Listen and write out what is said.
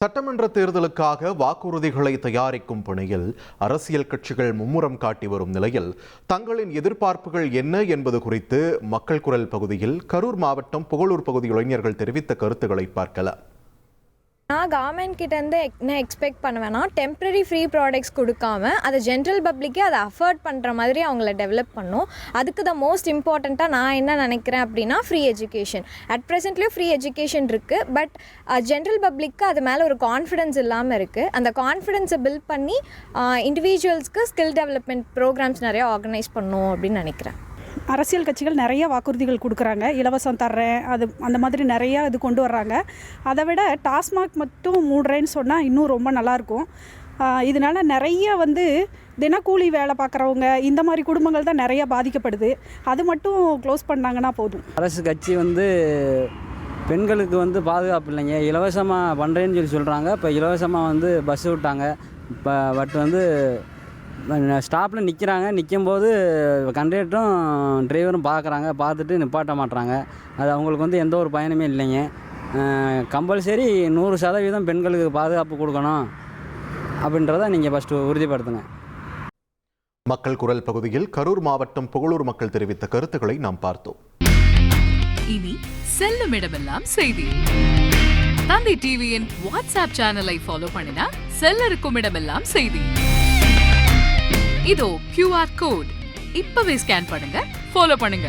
சட்டமன்ற தேர்தலுக்காக வாக்குறுதிகளை தயாரிக்கும் பணியில் அரசியல் கட்சிகள் மும்முரம் காட்டி வரும் நிலையில் தங்களின் எதிர்பார்ப்புகள் என்ன என்பது குறித்து மக்கள் குரல் பகுதியில் கரூர் மாவட்டம் புகழூர் பகுதி இளைஞர்கள் தெரிவித்த கருத்துக்களை பார்க்கலாம். நான் கவர்மெண்ட் கிட்டேருந்து என்ன எக்ஸ்பெக்ட் பண்ணுவேன்னா, டெம்ப்ரரி ஃப்ரீ ப்ராடக்ட்ஸ் கொடுக்காம அதை ஜென்ரல் பப்ளிக்கே அதை அஃபோர்ட் பண்ணுற மாதிரி அவங்கள டெவலப் பண்ணும். அதுக்கு தான் மோஸ்ட் இம்பார்ட்டண்ட்டாக நான் என்ன நினைக்கிறேன் அப்படின்னா, ஃப்ரீ எஜுகேஷன். அட் ப்ரெசென்ட்லேயும் ஃப்ரீ எஜுகேஷன் இருக்குது, பட் ஜென்ரல் பப்ளிக்கு அது மேலே ஒரு கான்ஃபிடென்ஸ் இல்லாமல் இருக்குது. அந்த கான்ஃபிடென்ஸை பில்ட் பண்ணி இண்டிவிஜுவல்ஸ்க்கு ஸ்கில் டெவலப்மெண்ட் ப்ரோக்ராம்ஸ் நிறையா ஆர்கனைஸ் பண்ணணும் அப்படின்னு நினைக்கிறேன். அரசியல் கட்சிகள் நிறைய வாக்குறுதிகள் கொடுக்குறாங்க, இலவசம் தர்றேன், அது அந்த மாதிரி நிறையா இது கொண்டு வர்றாங்க. அதை விட டாஸ்மாக் மட்டும் மூடுறேன்னு சொன்னால் இன்னும் ரொம்ப நல்லாயிருக்கும். இதனால் நிறைய தினக்கூலி வேலை பார்க்குறவங்க இந்த மாதிரி குடும்பங்கள் தான் நிறையா பாதிக்கப்படுது. அது மட்டும் க்ளோஸ் பண்ணாங்கன்னா போதும். அரசு கட்சி பெண்களுக்கு பாதுகாப்பு இல்லைங்க, இலவசமாக பண்ணுறேன்னு சொல்கிறாங்க. இப்போ இலவசமாக பஸ் விட்டாங்க. இப்போ ஸ்டாப்பில் நிற்கும்போது கண்டக்டரும் டிரைவரும் பார்த்துட்டு நிப்பாட்ட மாட்டுறாங்க. அது அவங்களுக்கு எந்த ஒரு பயனுமே இல்லைங்க. கம்பல்சரி 100% பெண்களுக்கு பாதுகாப்பு கொடுக்கணும் அப்படின்றத நீங்கள் ஃபஸ்ட்டு உறுதிப்படுத்துங்க. மக்கள் குரல் பகுதியில் கரூர் மாவட்டம் புகழூர் மக்கள் தெரிவித்த கருத்துக்களை நாம் பார்த்தோம். இனி செல்லும் இடமெல்லாம் செய்தி. தந்தி டிவியின் வாட்ஸ்அப் சேனலை ஃபாலோ பண்ணினா செல்ல இருக்கும் இடமெல்லாம் செய்தி. இதோ QR கோட் இப்பவே ஸ்கேன் பண்ணுங்க, ஃபாலோ பண்ணுங்க.